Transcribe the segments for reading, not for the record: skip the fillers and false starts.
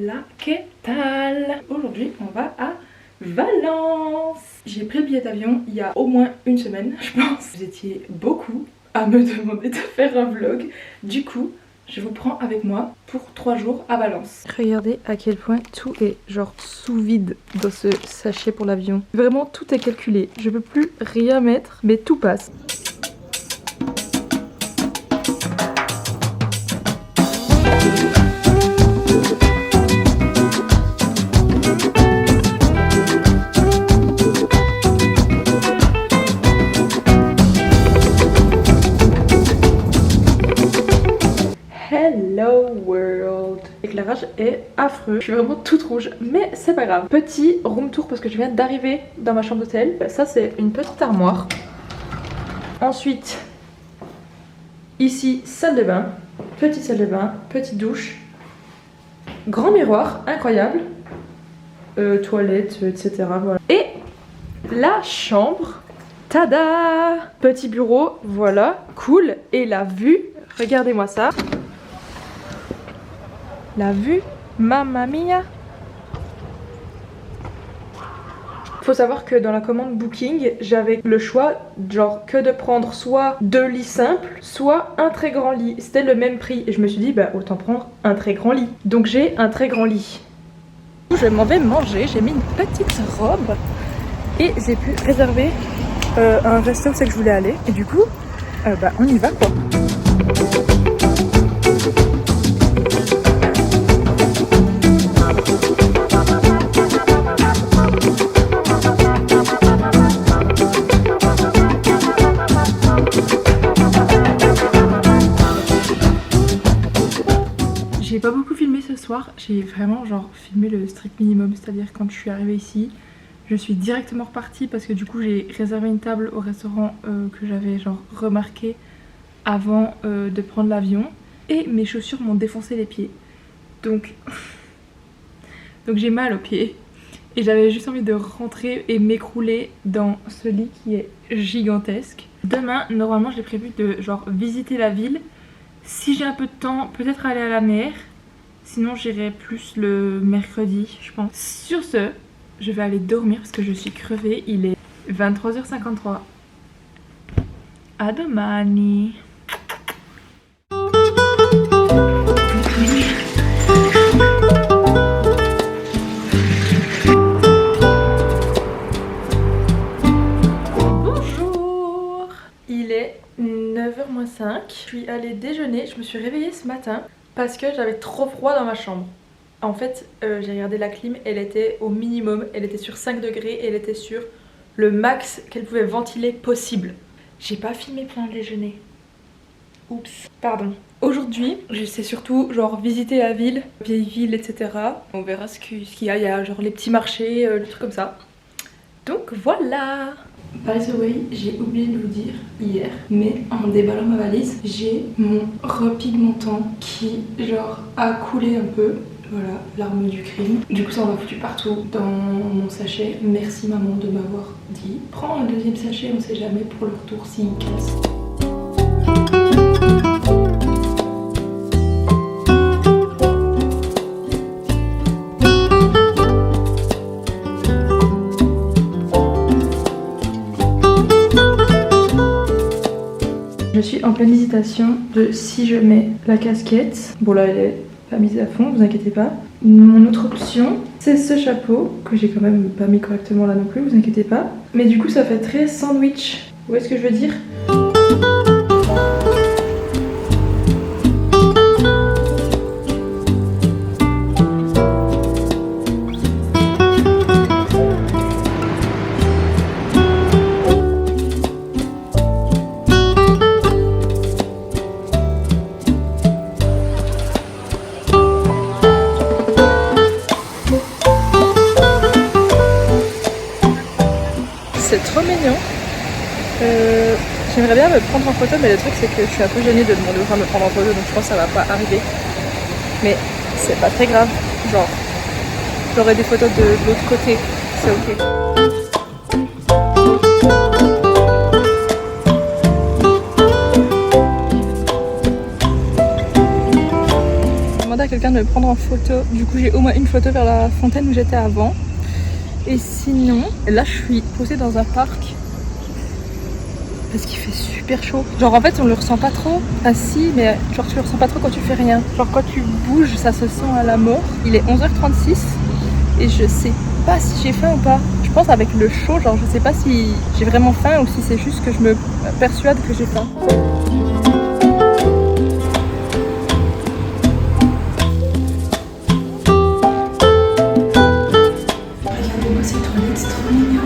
Hola, ¿qué tal? Aujourd'hui on va à Valence. J'ai pris le billet d'avion il y a au moins une semaine je pense. Vous étiez beaucoup à me demander de faire un vlog. Du coup je vous prends avec moi pour 3 jours à Valence. Regardez à quel point tout est genre sous vide dans ce sachet pour l'avion. Vraiment tout est calculé. Je peux plus rien mettre mais tout passe. Hello world. L'éclairage est affreux. Je suis vraiment toute rouge, mais c'est pas grave. Petit room tour parce que je viens d'arriver dans ma chambre d'hôtel. Ça c'est une petite armoire. Ensuite, ici salle de bain, petite douche, grand miroir, incroyable, toilette, etc. Voilà. Et la chambre. Tada! Petit bureau, voilà, cool. Et la vue, regardez-moi ça. La vue, mamma mia. Faut savoir que dans la commande Booking, j'avais le choix genre que de prendre soit 2 lits simples, soit un très grand lit. C'était le même prix et je me suis dit bah autant prendre un très grand lit. Donc j'ai un très grand lit. Je m'en vais manger, j'ai mis une petite robe et j'ai pu réserver un resto où c'est que je voulais aller. Et du coup, bah on y va quoi. J'ai pas beaucoup filmé ce soir, j'ai vraiment genre filmé le strict minimum, c'est-à-dire quand je suis arrivée ici, je suis directement repartie parce que du coup j'ai réservé une table au restaurant que j'avais genre remarqué avant de prendre l'avion et mes chaussures m'ont défoncé les pieds. Donc j'ai mal aux pieds et j'avais juste envie de rentrer et m'écrouler dans ce lit qui est gigantesque. Demain, normalement j'ai prévu de genre visiter la ville. Si j'ai un peu de temps, peut-être aller à la mer. Sinon j'irai plus le mercredi je pense. Sur ce, je vais aller dormir parce que je suis crevée. Il est 23h53. A domani. Bonjour. Il est 9h-5. Je suis allée déjeuner. Je me suis réveillée ce matin parce que j'avais trop froid dans ma chambre. En fait, j'ai regardé la clim, elle était au minimum, elle était sur 5 degrés et elle était sur le max qu'elle pouvait ventiler possible. J'ai pas filmé pendant le déjeuner. Oups, pardon. Aujourd'hui, j'essaie surtout genre visiter la ville, vieille ville, etc. On verra ce qu'il y a, il y a genre les petits marchés, le truc comme ça. Donc voilà. By the way, j'ai oublié de vous dire hier, mais en déballant ma valise, j'ai mon repigmentant qui genre a coulé un peu. Voilà, l'arme du crime. Du coup ça en a foutu partout dans mon sachet. Merci maman de m'avoir dit prends un deuxième sachet, on sait jamais pour le retour s'il casse. Je suis en pleine hésitation de si je mets la casquette. Bon là elle est pas mise à fond, vous inquiétez pas. Mon autre option, c'est ce chapeau, que j'ai quand même pas mis correctement là non plus, vous inquiétez pas. Mais du coup ça fait très sandwich, vous voyez ce que je veux dire? C'est trop mignon. J'aimerais bien me prendre en photo, mais le truc c'est que je suis un peu gênée de demander aux gens de me prendre en photo, donc je pense que ça va pas arriver. Mais c'est pas très grave, genre j'aurai des photos de l'autre côté, c'est ok. quelqu'un de me prendre en photo. Du coup j'ai au moins une photo vers la fontaine où j'étais avant. Et sinon, là je suis posée dans un parc parce qu'il fait super chaud. Genre en fait on le ressent pas trop. Ah si, mais genre tu le ressens pas trop quand tu fais rien. Genre quand tu bouges ça se sent à la mort. Il est 11h36 et je sais pas si j'ai faim ou pas. Je pense avec le chaud, genre je sais pas si j'ai vraiment faim ou si c'est juste que je me persuade que j'ai faim. Regardez-moi cette toilette, c'est trop mignon.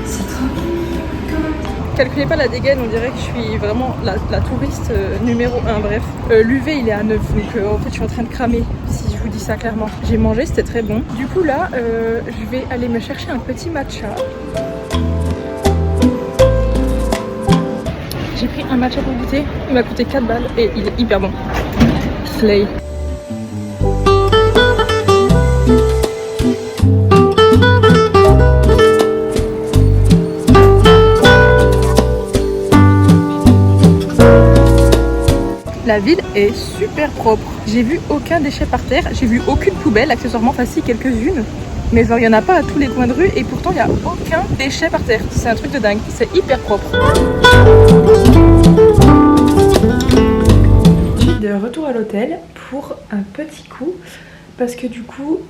C'est trop mignon. Calculez pas la dégaine, on dirait que je suis vraiment la touriste numéro 1, bref. L'UV il est à 9, donc en fait je suis en train de cramer, si je vous dis ça clairement. J'ai mangé, c'était très bon. Du coup là, je vais aller me chercher un petit matcha. J'ai pris un matcha pour goûter, il m'a coûté 4 balles et il est hyper bon. Slay. La ville est super propre. J'ai vu aucun déchet par terre, j'ai vu aucune poubelle, accessoirement, enfin si, quelques-unes. Mais genre il n'y en a pas à tous les coins de rue et pourtant il n'y a aucun déchet par terre. C'est un truc de dingue, c'est hyper propre. Je suis de retour à l'hôtel pour un petit coup. Parce que du coup,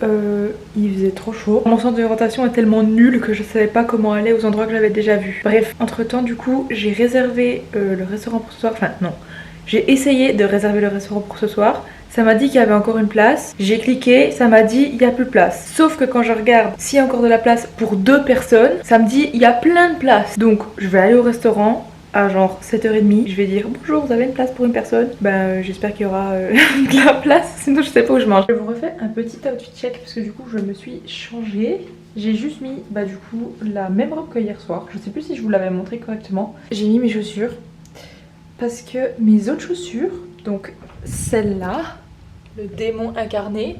il faisait trop chaud. Mon centre d'orientation est tellement nul que je savais pas comment aller aux endroits que j'avais déjà vus. Bref, entre temps du coup, j'ai réservé le restaurant pour ce soir. Enfin non, j'ai essayé de réserver le restaurant pour ce soir. Ça m'a dit qu'il y avait encore une place. J'ai cliqué, ça m'a dit il n'y a plus de place. Sauf que quand je regarde s'il y a encore de la place pour 2 personnes, ça me dit il y a plein de places. Donc je vais aller au restaurant à genre 7h30. Je vais dire bonjour, vous avez une place pour une personne? Ben j'espère qu'il y aura de la place, sinon je sais pas où je mange. Je vous refais un petit outfit check parce que du coup je me suis changée. J'ai juste mis du coup la même robe que hier soir. Je sais plus si je vous l'avais montré correctement. J'ai mis mes chaussures parce que mes autres chaussures, donc celle-là, le démon incarné,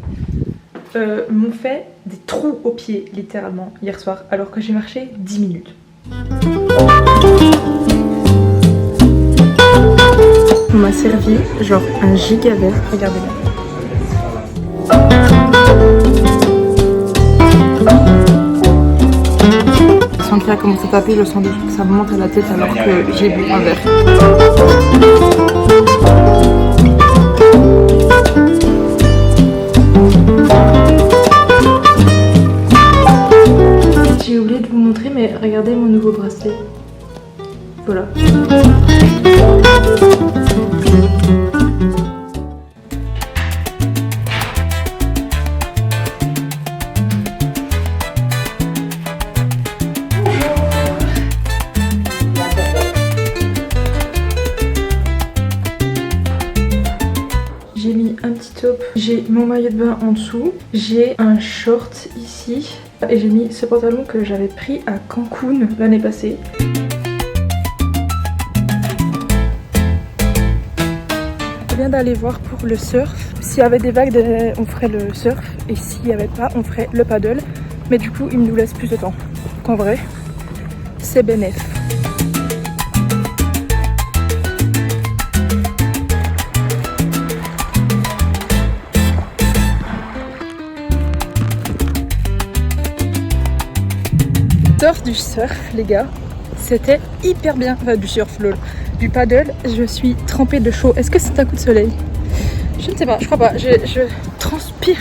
m'ont fait des trous aux pieds littéralement hier soir alors que j'ai marché 10 minutes. On m'a servi genre un giga verre, regardez-moi. Sans qu'il a commencé à taper, je sens déjà que ça me monte à la tête alors que j'ai bu un verre. J'ai oublié de vous montrer, mais regardez mon nouveau bracelet. Voilà. J'ai mis un petit top, j'ai mon maillot de bain en dessous, j'ai un short ici et j'ai mis ce pantalon que j'avais pris à Cancun l'année passée. Je viens d'aller voir pour le surf. S'il y avait des vagues, on ferait le surf et s'il n'y avait pas, on ferait le paddle. Mais du coup, il nous laisse plus de temps. Donc en vrai, c'est bénéf. J'adore du surf les gars, c'était hyper bien, enfin du surf lol, du paddle, je suis trempée de chaud. Est-ce que c'est un coup de soleil? Je ne sais pas, je crois pas, je transpire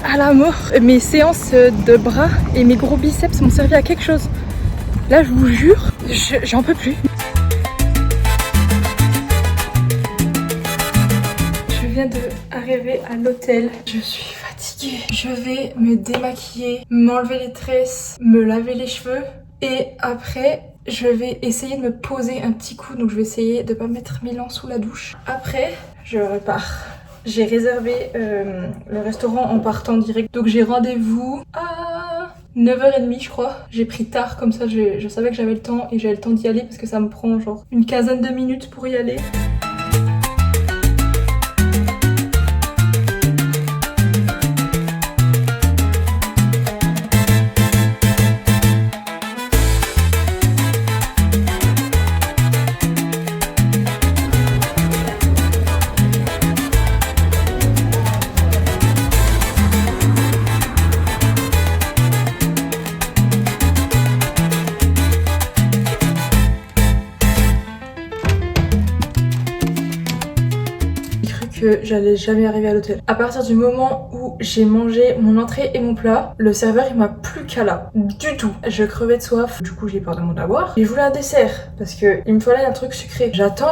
à la mort. Mes séances de bras et mes gros biceps m'ont servi à quelque chose. Là je vous jure, j'en peux plus. Je viens d'arriver à l'hôtel, je suis fatiguée. Je vais me démaquiller, m'enlever les tresses, me laver les cheveux et après je vais essayer de me poser un petit coup. Donc je vais essayer de pas mettre 1000 ans sous la douche. Après je repars. J'ai réservé le restaurant en partant direct. Donc j'ai rendez-vous à 9h30 je crois. J'ai pris tard comme ça je savais que j'avais le temps et j'avais le temps d'y aller parce que ça me prend genre une quinzaine de minutes pour y aller. que j'allais jamais arriver à l'hôtel. À partir du moment où j'ai mangé mon entrée et mon plat, le serveur il m'a plus qu'à là. Du tout. Je crevais de soif. Du coup j'ai peur de m'en avoir. Et je voulais un dessert parce que il me fallait un truc sucré. J'attends.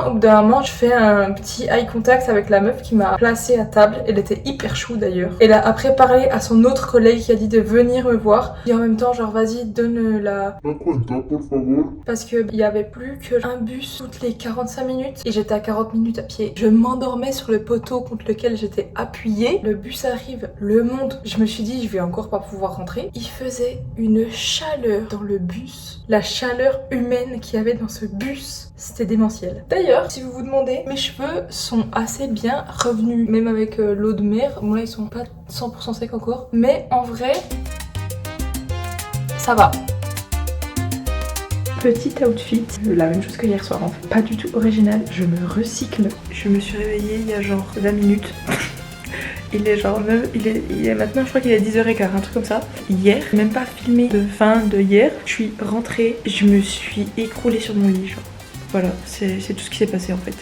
Au bout d'un moment je fais un petit eye contact avec la meuf qui m'a placée à table. Elle était hyper chou d'ailleurs. Elle a après parlé à son autre collègue qui a dit de venir me voir. Et en même temps genre vas-y donne la cuenta por favor. Parce que il y avait plus qu'un bus toutes les 45 minutes et j'étais à 40 minutes à pied. Je m'endormais sur le poteau contre lequel j'étais appuyée. Le bus arrive, le monde. Je me suis dit je vais encore pas pouvoir rentrer. Il faisait une chaleur dans le bus. La chaleur humaine qu'il y avait dans ce bus, c'était démentiel. D'ailleurs, si vous vous demandez, mes cheveux sont assez bien revenus. Même avec l'eau de mer. Bon là ils sont pas 100% secs encore. Mais en vrai, ça va. Petit outfit, la même chose que hier soir en fait. Pas du tout original, je me recycle. Je me suis réveillée il y a genre 20 minutes. Il est genre 9, il est maintenant je crois qu'il est 10h15, un truc comme ça. Hier, même pas filmé de fin de hier, je suis rentrée, je me suis écroulée sur mon lit genre. Voilà, c'est tout ce qui s'est passé en fait.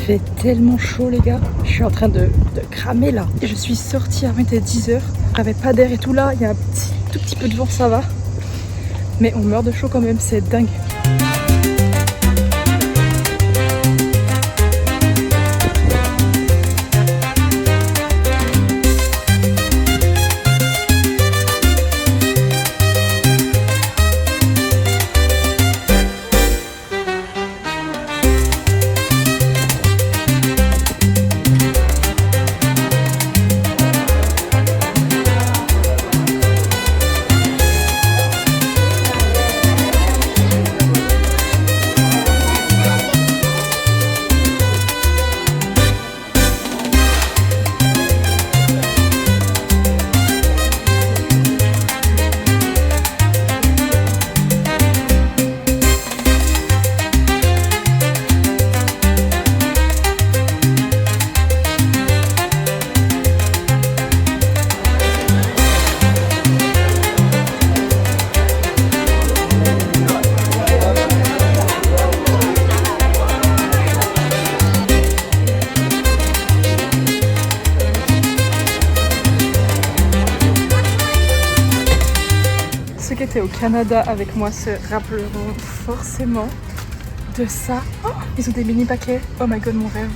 Il fait tellement chaud les gars, je suis en train de cramer là. Je suis sortie avant, il était 10h, j'avais pas d'air et tout là, il y a un tout petit peu de vent, ça va. Mais on meurt de chaud quand même, c'est dingue. Ceux qui étaient au Canada avec moi se rappelleront forcément de ça. Oh, ils ont des mini paquets. Oh my god, mon rêve.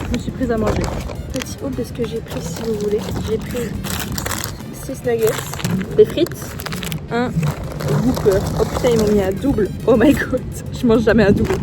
Je me suis prise à manger. Petit haul de ce que j'ai pris si vous voulez. J'ai pris 6 nuggets, des frites, un Whopper. Oh putain, ils m'ont mis à double. Oh my god, je mange jamais à double.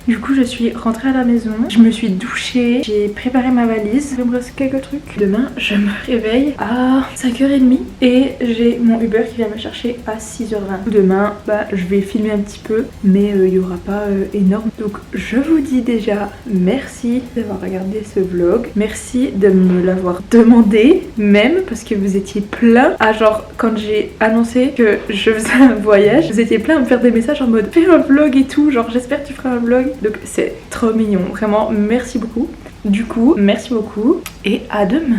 Du coup je suis rentrée à la maison, je me suis douchée, j'ai préparé ma valise, il me reste quelques trucs. Demain je me réveille à 5h30 et j'ai mon Uber qui vient me chercher à 6h20. Demain je vais filmer un petit peu mais il n'y aura pas énorme. Donc je vous dis déjà merci d'avoir regardé ce vlog, merci de me l'avoir demandé même parce que vous étiez plein à genre quand j'ai annoncé que je faisais un voyage, vous étiez plein à me faire des messages en mode fais un vlog et tout, genre j'espère que tu feras un vlog. Donc c'est trop mignon, vraiment merci beaucoup. Du coup, merci beaucoup et à demain.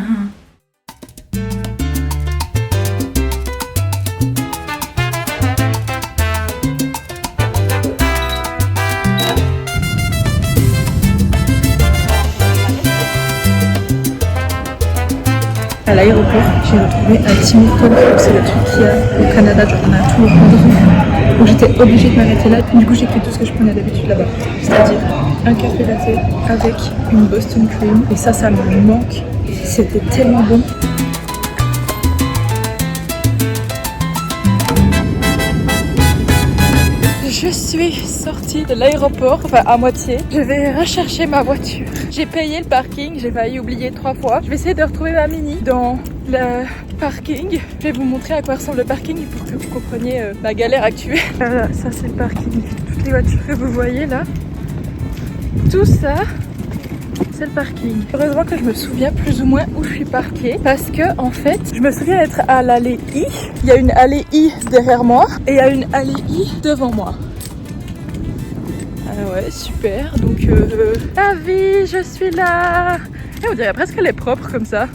À l'aéroport, j'ai retrouvé un Tim Hortons, c'est le truc qu'il y a au Canada, genre on a tout au fond. Donc j'étais obligée de m'arrêter là. Du coup j'ai pris tout ce que je prenais d'habitude là-bas. C'est-à-dire un café latte avec une Boston Cream. Et ça me manque. C'était tellement bon. Je suis sortie de l'aéroport, enfin à moitié. Je vais rechercher ma voiture. J'ai payé le parking, j'ai failli oublier 3 fois. Je vais essayer de retrouver ma Mini dans le parking. Je vais vous montrer à quoi ressemble le parking pour que vous compreniez ma galère actuelle. Voilà, ça c'est le parking. Toutes les voitures que vous voyez là, tout ça, c'est le parking. Heureusement que je me souviens plus ou moins où je suis parquée parce que en fait, je me souviens d'être à l'allée I. Il y a une allée I derrière moi et il y a une allée I devant moi. Ah ouais, super. Donc la vie, je suis là. Et on dirait presque qu'elle est propre comme ça.